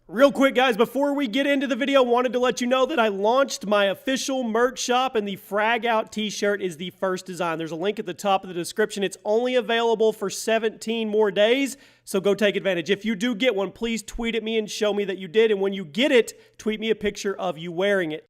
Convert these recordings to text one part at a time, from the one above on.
Real quick, guys, before we get into the video, wanted to let you know that I launched my official merch shop, and the Frag Out t-shirt is the first design. There's a link at the top of the description. It's only available for 17 more days, so go take advantage. If you do get one, please tweet at me and show me that you did, and when you get it, tweet me a picture of you wearing it.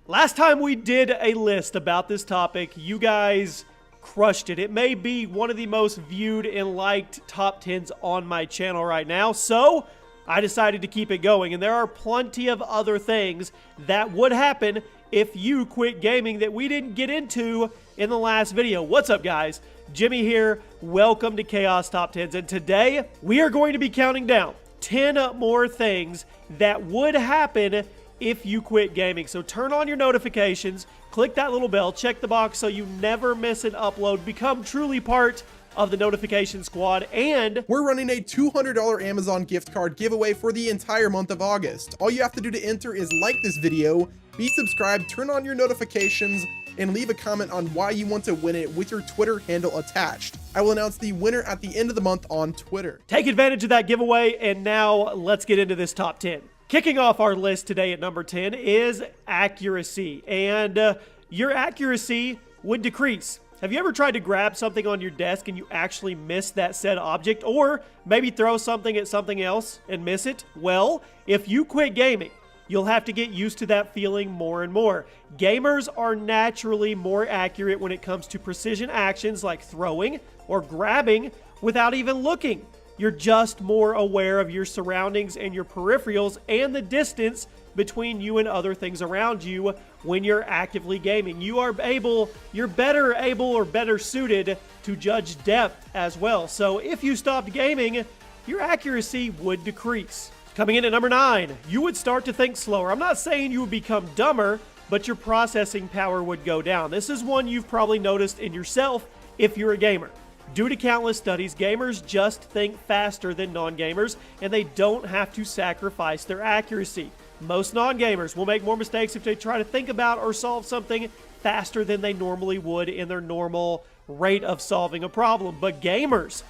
Last time we did a list about this topic, you guys crushed it. It may be one of the most viewed and liked top 10s on my channel right now, so I decided to keep it going. And there are plenty of other things that would happen if you quit gaming that we didn't get into in the last video. What's up, guys? Jimmy here. Welcome to Chaos Top 10s. And today we are going to be counting down 10 more things that would happen if you quit gaming. So turn on your notifications, click that little bell, check the box so you never miss an upload, become truly part of the notification squad, and we're running a $200 Amazon gift card giveaway for the entire month of August. All you have to do to enter is like this video, be subscribed, turn on your notifications, and leave a comment on why you want to win it with your Twitter handle attached. I will announce the winner at the end of the month on Twitter. Take advantage of that giveaway, and now let's get into this top 10. Kicking off our list today at number 10 is accuracy, and your accuracy would decrease. Have you ever tried to grab something on your desk and you actually miss that said object, or maybe throw something at something else and miss it? Well, if you quit gaming, you'll have to get used to that feeling more and more. Gamers are naturally more accurate when it comes to precision actions like throwing or grabbing without even looking. You're just more aware of your surroundings and your peripherals and the distance between you and other things around you when you're actively gaming. You're better able or better suited to judge depth as well. So if you stopped gaming, your accuracy would decrease. Coming in at number 9, you would start to think slower. I'm not saying you would become dumber, but your processing power would go down. This is one you've probably noticed in yourself if you're a gamer. Due to countless studies, gamers just think faster than non-gamers, and they don't have to sacrifice their accuracy. Most non-gamers will make more mistakes if they try to think about or solve something faster than they normally would in their normal rate of solving a problem. But gamers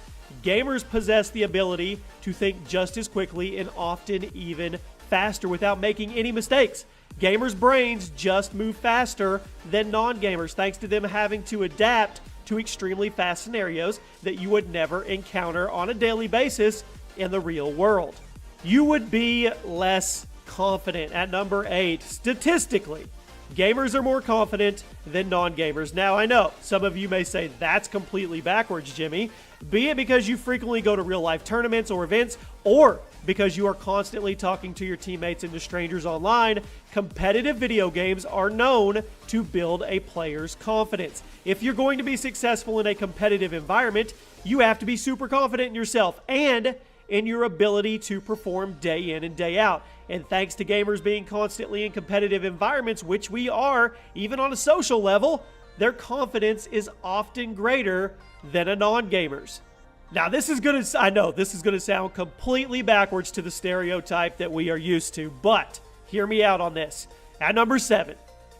possess the ability to think just as quickly and often even faster without making any mistakes. Gamers' brains just move faster than non-gamers, thanks to them having to adapt to extremely fast scenarios that you would never encounter on a daily basis in the real world. You would be less confident. At number 8, statistically, gamers are more confident than non-gamers. Now, I know some of you may say that's completely backwards, Jimmy, be it because you frequently go to real-life tournaments or events, or because you are constantly talking to your teammates and to strangers online. Competitive video games are known to build a player's confidence. If you're going to be successful in a competitive environment, you have to be super confident in yourself and in your ability to perform day in and day out. And thanks to gamers being constantly in competitive environments, which we are, even on a social level, their confidence is often greater than a non-gamer's. Now, I know this is going to sound completely backwards to the stereotype that we are used to, but hear me out on this. At number 7,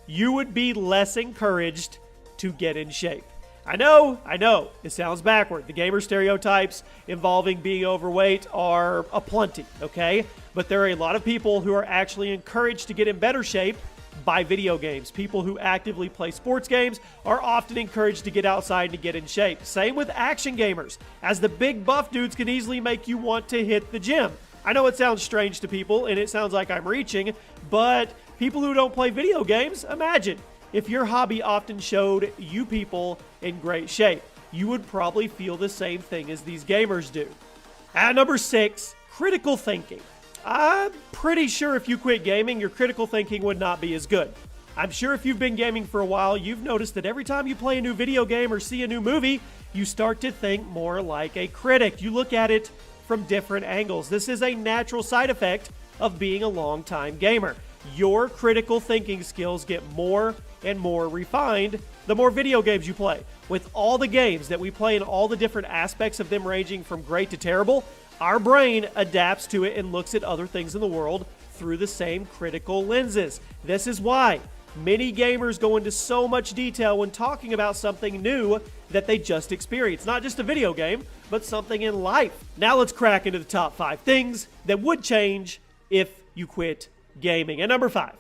you would be less encouraged to get in shape. I know, it sounds backward. The gamer stereotypes involving being overweight are aplenty, okay? But there are a lot of people who are actually encouraged to get in better shape by video games. People who actively play sports games are often encouraged to get outside and to get in shape. Same with action gamers, as the big buff dudes can easily make you want to hit the gym. I know it sounds strange to people, and it sounds like I'm reaching, but people who don't play video games, imagine if your hobby often showed you people in great shape. You would probably feel the same thing as these gamers do. At number 6, critical thinking. I'm pretty sure if you quit gaming, your critical thinking would not be as good. I'm sure if you've been gaming for a while, you've noticed that every time you play a new video game or see a new movie, you start to think more like a critic. You look at it from different angles. This is a natural side effect of being a long-time gamer. Your critical thinking skills get more and more refined the more video games you play. With all the games that we play and all the different aspects of them ranging from great to terrible, our brain adapts to it and looks at other things in the world through the same critical lenses. This is why Many gamers go into so much detail when talking about something new that they just experienced. Not just a video game, but something in life. Now let's crack into the top 5 things that would change if you quit gaming. And number 5,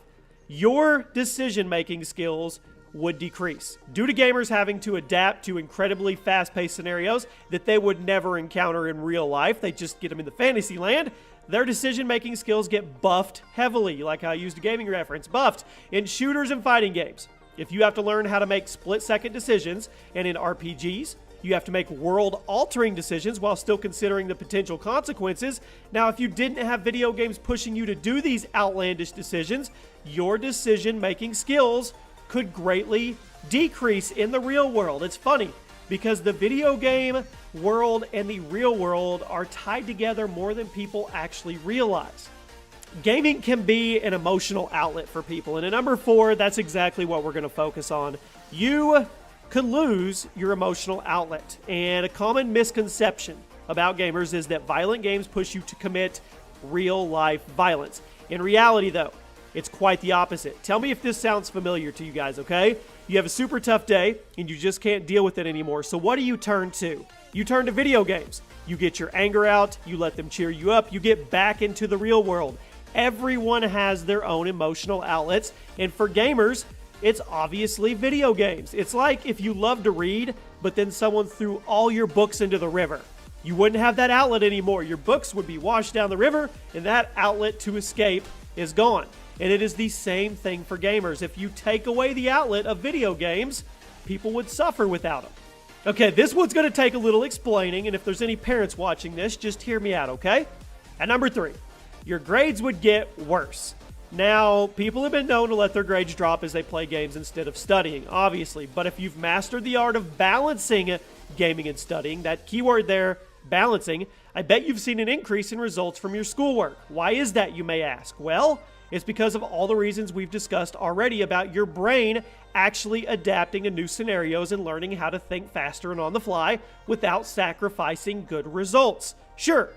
your decision-making skills would decrease. Due to gamers having to adapt to incredibly fast-paced scenarios that they would never encounter in real life, they just get them in the fantasy land, their decision-making skills get buffed heavily, like I used a gaming reference, buffed in shooters and fighting games. If you have to learn how to make split-second decisions, and in RPGs, you have to make world-altering decisions while still considering the potential consequences. Now, if you didn't have video games pushing you to do these outlandish decisions, your decision-making skills could greatly decrease in the real world. It's funny, because the video game world and the real world are tied together more than people actually realize. Gaming can be an emotional outlet for people, and at number 4, that's exactly what we're going to focus on. You could lose your emotional outlet, and a common misconception about gamers is that violent games push you to commit real-life violence. In reality, though, it's quite the opposite. Tell me if this sounds familiar to you guys, okay? You have a super tough day, and you just can't deal with it anymore, so what do you turn to? You turn to video games. You get your anger out, you let them cheer you up, you get back into the real world. Everyone has their own emotional outlets, and for gamers, it's obviously video games. It's like if you love to read, but then someone threw all your books into the river. You wouldn't have that outlet anymore. Your books would be washed down the river, and that outlet to escape is gone. And it is the same thing for gamers. If you take away the outlet of video games, people would suffer without them. Okay, this one's going to take a little explaining, and if there's any parents watching this, just hear me out, okay? At number 3, your grades would get worse. Now, people have been known to let their grades drop as they play games instead of studying, obviously. But if you've mastered the art of balancing gaming and studying, that keyword there, balancing, I bet you've seen an increase in results from your schoolwork. Why is that, you may ask? Well, it's because of all the reasons we've discussed already about your brain actually adapting to new scenarios and learning how to think faster and on the fly without sacrificing good results. Sure,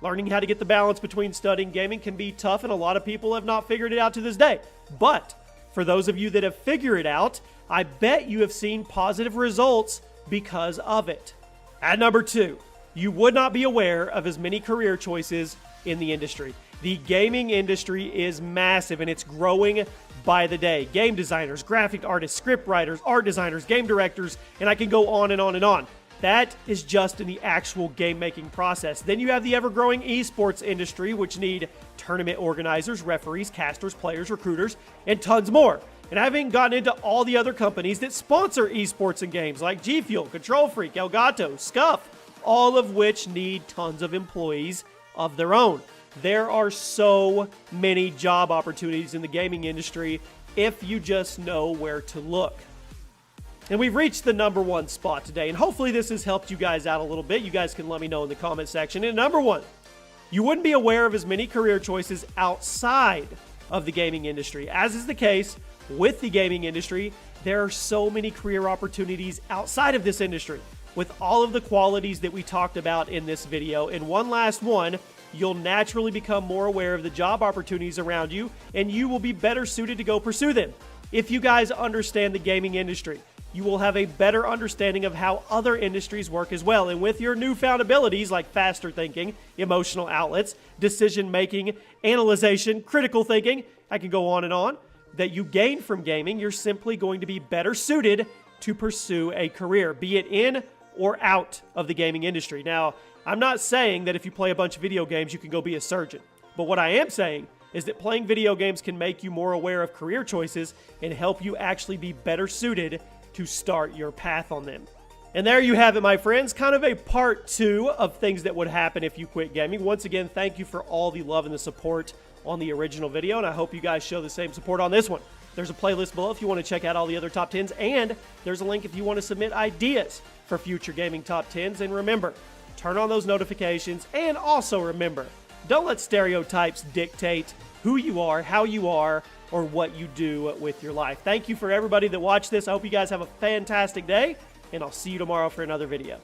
learning how to get the balance between studying and gaming can be tough, and a lot of people have not figured it out to this day. But for those of you that have figured it out, I bet you have seen positive results because of it. At number 2, you would not be aware of as many career choices in the industry. The gaming industry is massive, and it's growing by the day. Game designers, graphic artists, script writers, art designers, game directors, and I can go on and on and on. That is just in the actual game-making process. Then you have the ever-growing esports industry, which need tournament organizers, referees, casters, players, recruiters, and tons more. And I haven't gotten into all the other companies that sponsor esports and games, like G Fuel, Control Freak, Elgato, Scuf, all of which need tons of employees of their own. There are so many job opportunities in the gaming industry if you just know where to look. And we've reached the number 1 spot today, and hopefully this has helped you guys out a little bit. You guys can let me know in the comment section. And number 1, you wouldn't be aware of as many career choices outside of the gaming industry. As is the case with the gaming industry, there are so many career opportunities outside of this industry with all of the qualities that we talked about in this video. And one last one, you'll naturally become more aware of the job opportunities around you, and you will be better suited to go pursue them. If you guys understand the gaming industry, you will have a better understanding of how other industries work as well. And with your newfound abilities like faster thinking, emotional outlets, decision-making, analyzation, critical thinking, I can go on and on, that you gain from gaming, you're simply going to be better suited to pursue a career, be it in or out of the gaming industry. Now, I'm not saying that if you play a bunch of video games, you can go be a surgeon. But what I am saying is that playing video games can make you more aware of career choices and help you actually be better suited to start your path on them. And there you have it, my friends, kind of a part 2 of things that would happen if you quit gaming. Once again, thank you for all the love and the support on the original video, and I hope you guys show the same support on this one. There's a playlist below if you want to check out all the other top 10s, and there's a link if you want to submit ideas for future gaming top 10s. And remember, turn on those notifications, and also remember, don't let stereotypes dictate who you are, how you are, or what you do with your life. Thank you for everybody that watched this. I hope you guys have a fantastic day, and I'll see you tomorrow for another video.